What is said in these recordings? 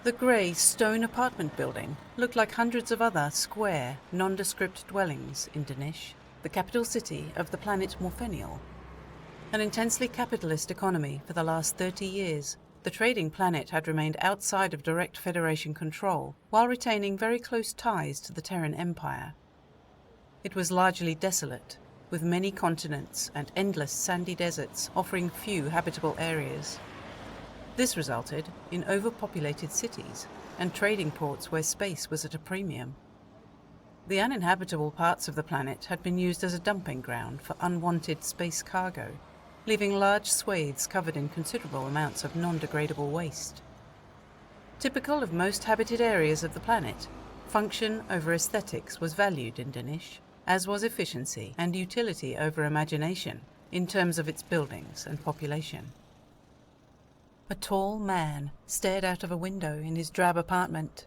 The grey stone apartment building looked like hundreds of other square, nondescript dwellings in Danish, the capital city of the planet Morphenial. An intensely capitalist economy for the last 30 years, the trading planet had remained outside of direct Federation control while retaining very close ties to the Terran Empire. It was largely desolate, with many continents and endless sandy deserts offering few habitable areas. This resulted in overpopulated cities and trading ports where space was at a premium. The uninhabitable parts of the planet had been used as a dumping ground for unwanted space cargo, leaving large swathes covered in considerable amounts of non-degradable waste. Typical of most habited areas of the planet, function over aesthetics was valued in Danish, as was efficiency and utility over imagination in terms of its buildings and population. A tall man stared out of a window in his drab apartment.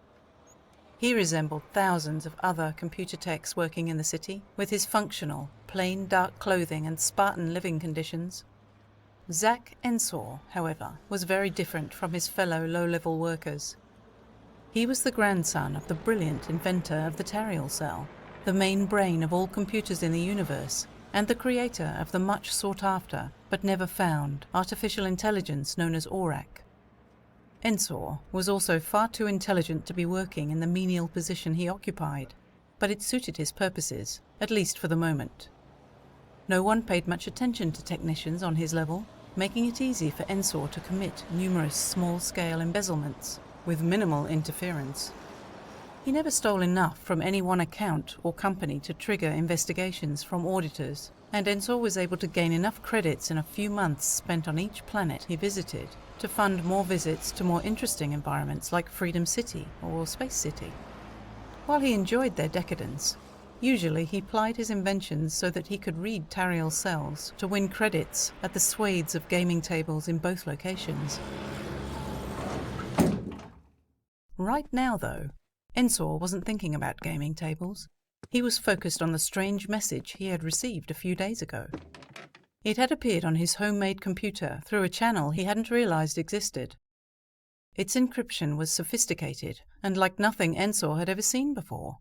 He resembled thousands of other computer techs working in the city, with his functional, plain dark clothing and Spartan living conditions. Zach Ensor, however, was very different from his fellow low-level workers. He was the grandson of the brilliant inventor of the Tariel cell, the main brain of all computers in the universe, and the creator of the much sought-after, but never found, artificial intelligence known as Aurak. Ensor was also far too intelligent to be working in the menial position he occupied, but it suited his purposes, at least for the moment. No one paid much attention to technicians on his level, making it easy for Ensor to commit numerous small-scale embezzlements, with minimal interference. He never stole enough from any one account or company to trigger investigations from auditors, and Ensor was able to gain enough credits in a few months spent on each planet he visited to fund more visits to more interesting environments like Freedom City or Space City. While he enjoyed their decadence, usually he plied his inventions so that he could read Tariel cells to win credits at the swathes of gaming tables in both locations. Right now, though, Ensor wasn't thinking about gaming tables. He was focused on the strange message he had received a few days ago. It had appeared on his homemade computer through a channel he hadn't realized existed. Its encryption was sophisticated and like nothing Ensor had ever seen before.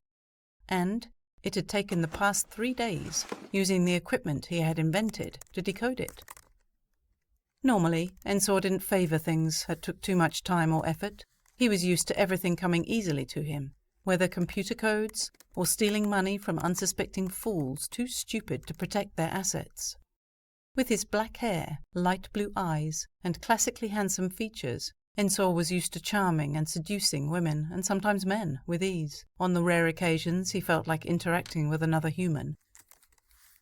And it had taken the past 3 days, using the equipment he had invented, to decode it. Normally, Ensor didn't favor things that took too much time or effort. He was used to everything coming easily to him, whether computer codes or stealing money from unsuspecting fools too stupid to protect their assets. With his black hair, light blue eyes, and classically handsome features, Ensor was used to charming and seducing women, and sometimes men, with ease. On the rare occasions he felt like interacting with another human.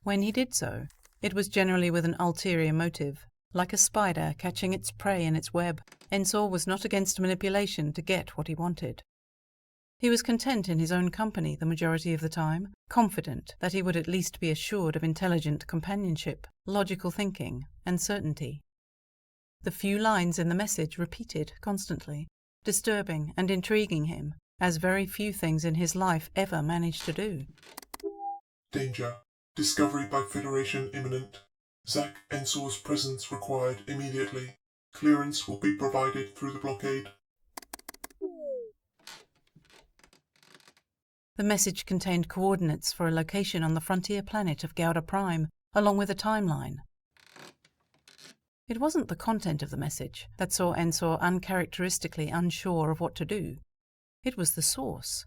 When he did so, it was generally with an ulterior motive. Like a spider catching its prey in its web, Ensor was not against manipulation to get what he wanted. He was content in his own company the majority of the time, confident that he would at least be assured of intelligent companionship, logical thinking, and certainty. The few lines in the message repeated constantly, disturbing and intriguing him, as very few things in his life ever managed to do. Danger. Discovery by Federation imminent. Zach Ensor's presence required immediately. Clearance will be provided through the blockade. The message contained coordinates for a location on the frontier planet of Gouda Prime, along with a timeline. It wasn't the content of the message that saw Ensor uncharacteristically unsure of what to do. It was the source.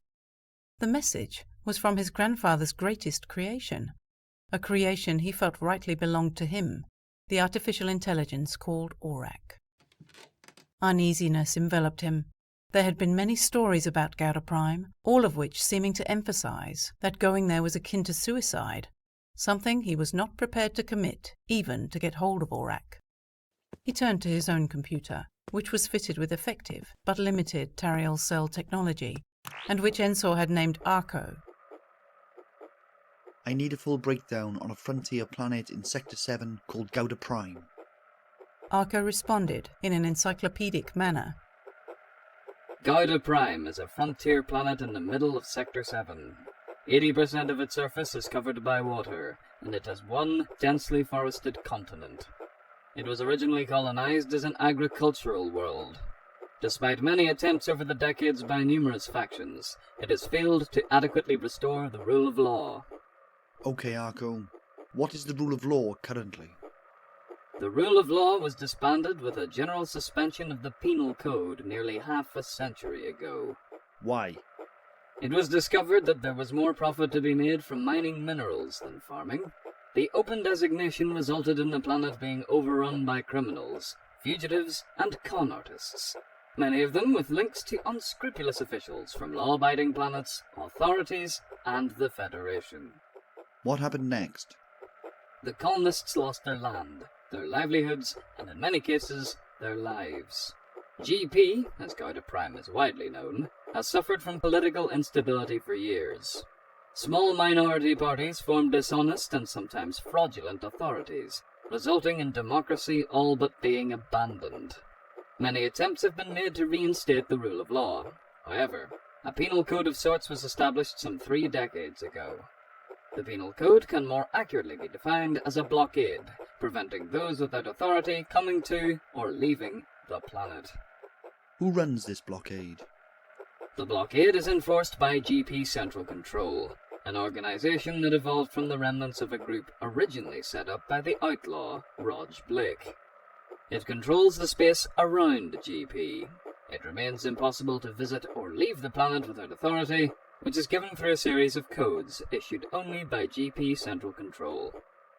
The message was from his grandfather's greatest creation, a creation he felt rightly belonged to him, the artificial intelligence called Aurak. Uneasiness enveloped him. There had been many stories about Gouda Prime, all of which seeming to emphasize that going there was akin to suicide, something he was not prepared to commit, even to get hold of Aurak. He turned to his own computer, which was fitted with effective but limited Tariel cell technology, and which Ensor had named Arco. I need a full breakdown on a frontier planet in Sector 7 called Gouda Prime. Arco responded in an encyclopedic manner. Gouda Prime is a frontier planet in the middle of Sector 7. 80% of its surface is covered by water, and it has one densely forested continent. It was originally colonized as an agricultural world. Despite many attempts over the decades by numerous factions, it has failed to adequately restore the rule of law. Okay, Arco. What is the rule of law currently? The rule of law was disbanded with a general suspension of the penal code nearly half a century ago. Why? It was discovered that there was more profit to be made from mining minerals than farming. The open designation resulted in the planet being overrun by criminals, fugitives, and con artists, many of them with links to unscrupulous officials from law-abiding planets, authorities, and the Federation. What happened next? The colonists lost their land, their livelihoods, and in many cases, their lives. GP, as Gouda Prime is widely known, has suffered from political instability for years. Small minority parties form dishonest and sometimes fraudulent authorities, resulting in democracy all but being abandoned. Many attempts have been made to reinstate the rule of law. However, a penal code of sorts was established some 3 decades ago. The penal code can more accurately be defined as a blockade, preventing those without authority coming to or leaving the planet. Who runs this blockade? The blockade is enforced by GP Central Control, an organization that evolved from the remnants of a group originally set up by the outlaw Rog Blake. It controls the space around GP. It remains impossible to visit or leave the planet without authority, which is given through a series of codes issued only by GP Central Control.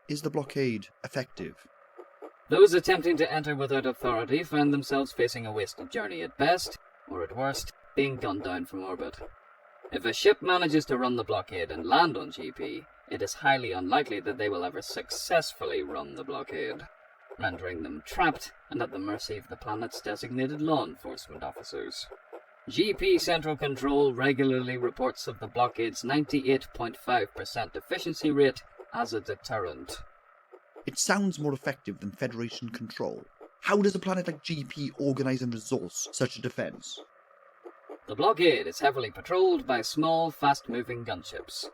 Is the blockade effective? Those attempting to enter without authority find themselves facing a wasted journey at best, or at worst, being gunned down from orbit. If a ship manages to run the blockade and land on GP, it is highly unlikely that they will ever successfully run the blockade, rendering them trapped and at the mercy of the planet's designated law enforcement officers. GP Central Control regularly reports of the blockade's 98.5% efficiency rate as a deterrent. It sounds more effective than Federation control. How does a planet like GP organise and resource such a defence? The blockade is heavily patrolled by small, fast-moving gunships.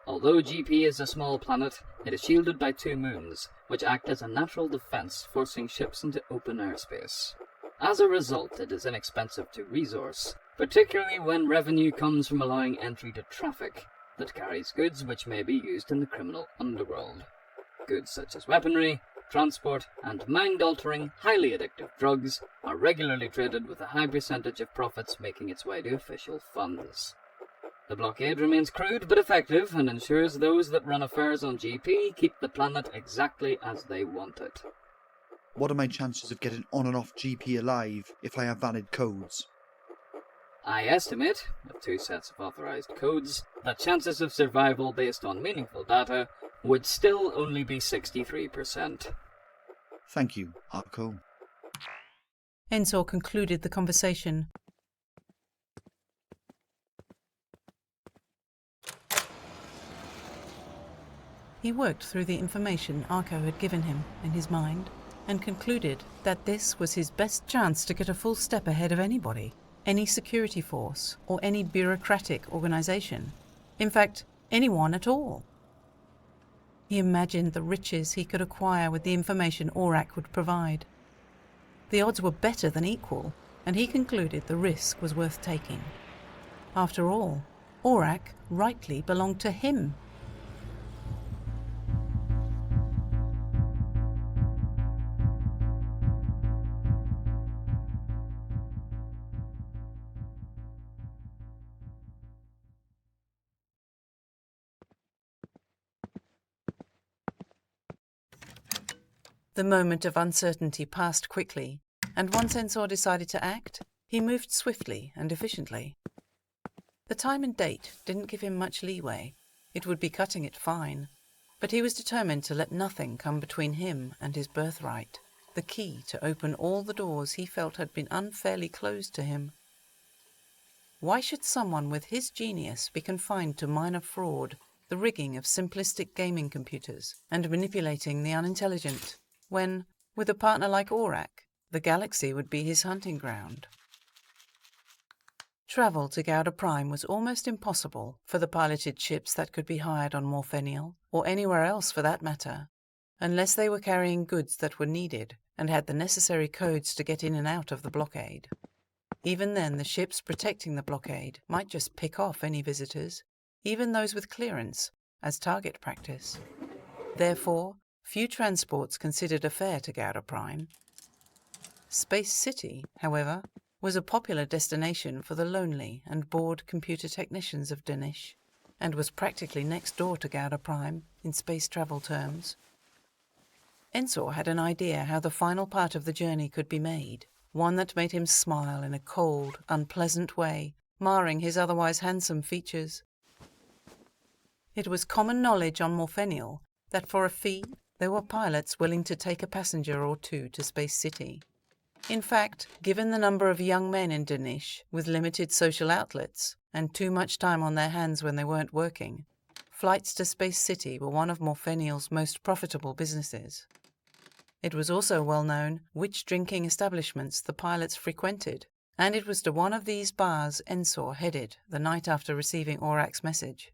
Although GP is a small planet, it is shielded by 2 moons, which act as a natural defence, forcing ships into open airspace. As a result, it is inexpensive to resource, particularly when revenue comes from allowing entry to traffic that carries goods which may be used in the criminal underworld. Goods such as weaponry, transport, and mind-altering, highly addictive drugs are regularly traded with a high percentage of profits making its way to official funds. The blockade remains crude but effective and ensures those that run affairs on GP keep the planet exactly as they want it. What are my chances of getting on and off GP alive if I have valid codes? I estimate, with 2 sets of authorized codes, that chances of survival based on meaningful data would still only be 63%. Thank you, Arco. Ensor concluded the conversation. He worked through the information Arco had given him in his mind and concluded that this was his best chance to get a full step ahead of anybody, any security force or any bureaucratic organization. In fact, anyone at all. He imagined the riches he could acquire with the information Aurak would provide. The odds were better than equal, and he concluded the risk was worth taking. After all, Aurak rightly belonged to him. The moment of uncertainty passed quickly, and once Ensor decided to act, he moved swiftly and efficiently. The time and date didn't give him much leeway. It would be cutting it fine, but he was determined to let nothing come between him and his birthright, the key to open all the doors he felt had been unfairly closed to him. Why should someone with his genius be confined to minor fraud, the rigging of simplistic gaming computers, and manipulating the unintelligent, when, with a partner like Aurak, the galaxy would be his hunting ground? Travel to Gouda Prime was almost impossible for the piloted ships that could be hired on Morphenial, or anywhere else for that matter, unless they were carrying goods that were needed and had the necessary codes to get in and out of the blockade. Even then, the ships protecting the blockade might just pick off any visitors, even those with clearance, as target practice. Therefore, few transports considered a fare to Gouda Prime. Space City, however, was a popular destination for the lonely and bored computer technicians of Danish, and was practically next door to Gouda Prime in space travel terms. Ensor had an idea how the final part of the journey could be made, one that made him smile in a cold, unpleasant way, marring his otherwise handsome features. It was common knowledge on Morphenial that for a fee there were pilots willing to take a passenger or two to Space City. In fact, given the number of young men in Danish with limited social outlets and too much time on their hands when they weren't working, flights to Space City were one of Morphenial's most profitable businesses. It was also well known which drinking establishments the pilots frequented, and it was to one of these bars Ensor headed the night after receiving Aurak's message.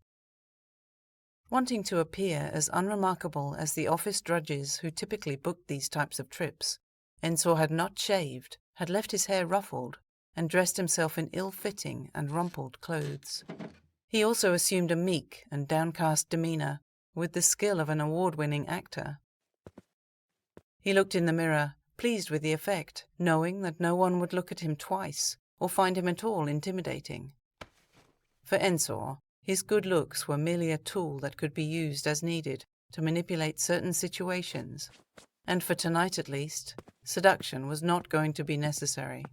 Wanting to appear as unremarkable as the office drudges who typically booked these types of trips, Ensor had not shaved, had left his hair ruffled, and dressed himself in ill-fitting and rumpled clothes. He also assumed a meek and downcast demeanour, with the skill of an award-winning actor. He looked in the mirror, pleased with the effect, knowing that no one would look at him twice, or find him at all intimidating. For Ensor, his good looks were merely a tool that could be used as needed to manipulate certain situations, and for tonight at least, seduction was not going to be necessary.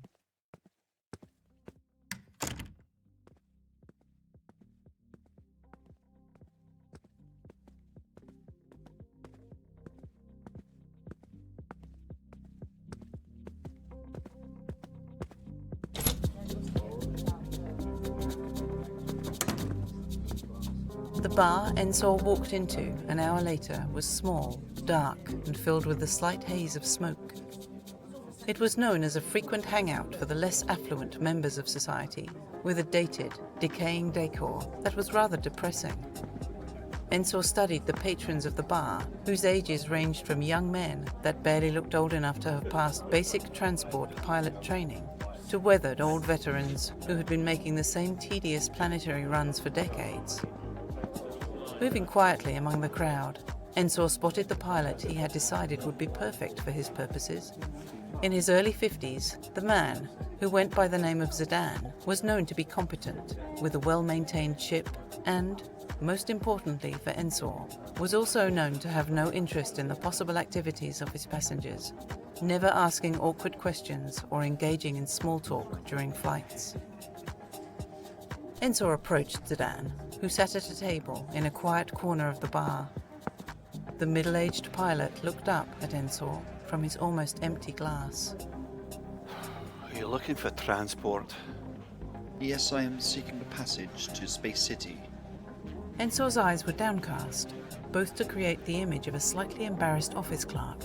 The bar Ensor walked into an hour later was small, dark, and filled with a slight haze of smoke. It was known as a frequent hangout for the less affluent members of society, with a dated, decaying decor that was rather depressing. Ensor studied the patrons of the bar, whose ages ranged from young men that barely looked old enough to have passed basic transport pilot training, to weathered old veterans who had been making the same tedious planetary runs for decades. Moving quietly among the crowd, Ensor spotted the pilot he had decided would be perfect for his purposes. In his early 50s, the man, who went by the name of Zidane, was known to be competent, with a well-maintained ship, and, most importantly for Ensor, was also known to have no interest in the possible activities of his passengers, never asking awkward questions or engaging in small talk during flights. Ensor approached Zidane, who sat at a table in a quiet corner of the bar. The middle-aged pilot looked up at Ensor from his almost empty glass. Are you looking for transport? Yes, I am seeking a passage to Space City. Ensor's eyes were downcast, both to create the image of a slightly embarrassed office clerk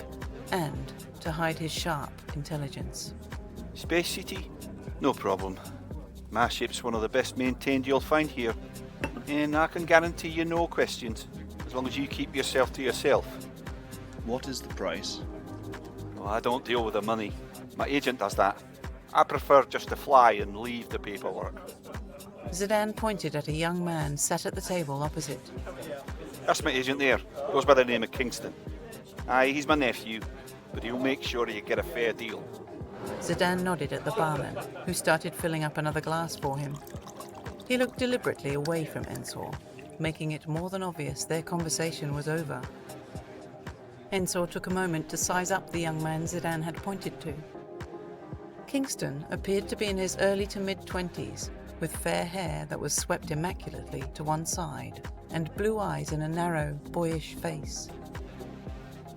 and to hide his sharp intelligence. Space City? No problem. My ship's one of the best maintained you'll find here, and I can guarantee you no questions, as long as you keep yourself to yourself. What is the price? Well, I don't deal with the money. My agent does that. I prefer just to fly and leave the paperwork. Zidane pointed at a young man sat at the table opposite. That's my agent there. Goes by the name of Kingston. Aye, he's my nephew, but he'll make sure you get a fair deal. Zidane nodded at the barman, who started filling up another glass for him. He looked deliberately away from Ensor, making it more than obvious their conversation was over. Ensor took a moment to size up the young man Zidane had pointed to. Kingston appeared to be in his early to mid-20s, with fair hair that was swept immaculately to one side, and blue eyes in a narrow, boyish face.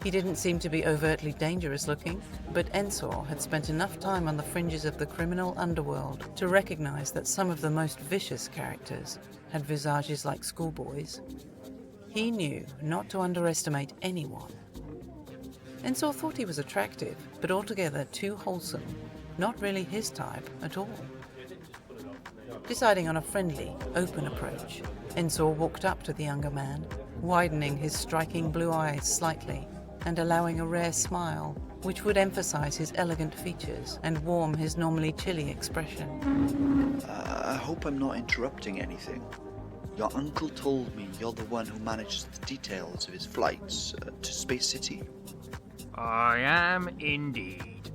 He didn't seem to be overtly dangerous looking, but Ensor had spent enough time on the fringes of the criminal underworld to recognize that some of the most vicious characters had visages like schoolboys. He knew not to underestimate anyone. Ensor thought he was attractive, but altogether too wholesome, not really his type at all. Deciding on a friendly, open approach, Ensor walked up to the younger man, widening his striking blue eyes slightly and allowing a rare smile which would emphasize his elegant features and warm his normally chilly expression. I hope I'm not interrupting anything. Your uncle told me you're the one who manages the details of his flights to Space City. I am indeed.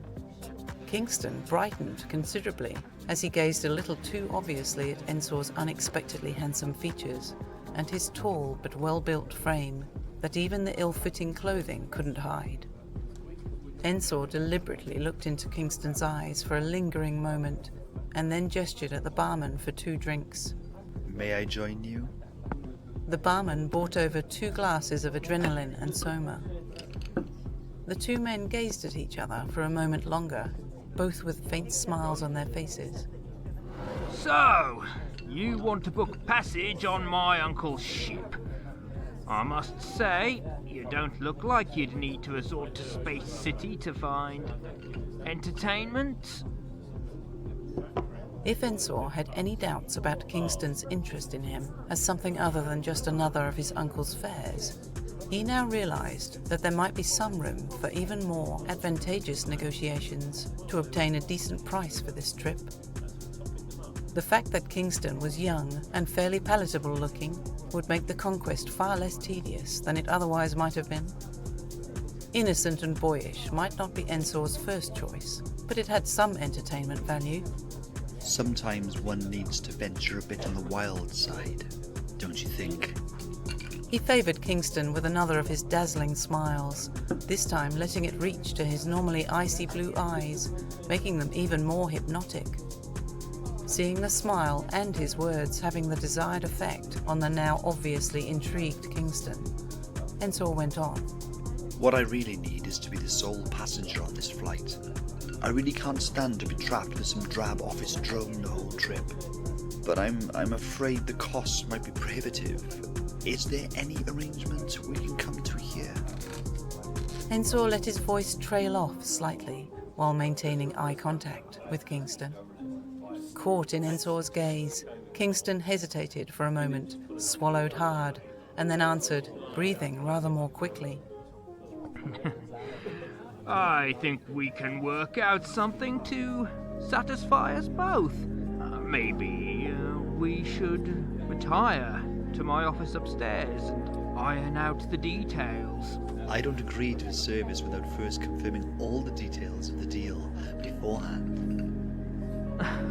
Kingston brightened considerably as he gazed a little too obviously at Ensor's unexpectedly handsome features and his tall but well-built frame that even the ill-fitting clothing couldn't hide. Ensor deliberately looked into Kingston's eyes for a lingering moment and then gestured at the barman for 2 drinks. May I join you? The barman brought over 2 glasses of adrenaline and soma. The 2 men gazed at each other for a moment longer, both with faint smiles on their faces. So, you want to book passage on my uncle's ship? I must say, you don't look like you'd need to resort to Space City to find entertainment. If Ensor had any doubts about Kingston's interest in him as something other than just another of his uncle's fares, he now realized that there might be some room for even more advantageous negotiations to obtain a decent price for this trip. The fact that Kingston was young and fairly palatable looking would make the conquest far less tedious than it otherwise might have been. Innocent and boyish might not be Ensor's first choice, but it had some entertainment value. Sometimes one needs to venture a bit on the wild side, don't you think? He favoured Kingston with another of his dazzling smiles, this time letting it reach to his normally icy blue eyes, making them even more hypnotic. Seeing the smile and his words having the desired effect on the now obviously intrigued Kingston, Ensor went on. What I really need is to be the sole passenger on this flight. I really can't stand to be trapped with some drab office drone the whole trip. But I'm afraid the costs might be prohibitive. Is there any arrangement we can come to here? Ensor let his voice trail off slightly while maintaining eye contact with Kingston. Caught in Ensor's gaze, Kingston hesitated for a moment, swallowed hard, and then answered, breathing rather more quickly. I think we can work out something to satisfy us both. Maybe we should retire to my office upstairs and iron out the details. I don't agree to a service without first confirming all the details of the deal beforehand.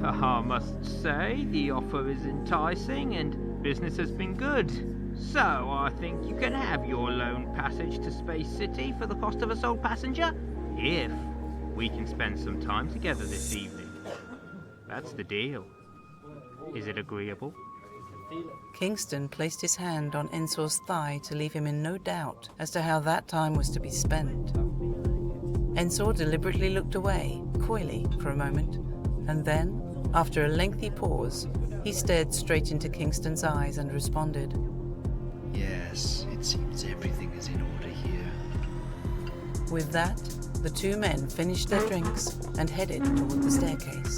I must say, the offer is enticing and business has been good. So I think you can have your lone passage to Space City for the cost of a sole passenger, if we can spend some time together this evening. That's the deal. Is it agreeable? Kingston placed his hand on Ensor's thigh to leave him in no doubt as to how that time was to be spent. Ensor deliberately looked away, coyly, for a moment, and then, after a lengthy pause, he stared straight into Kingston's eyes and responded, Yes, it seems everything is in order here. With that, the 2 men finished their drinks and headed toward the staircase.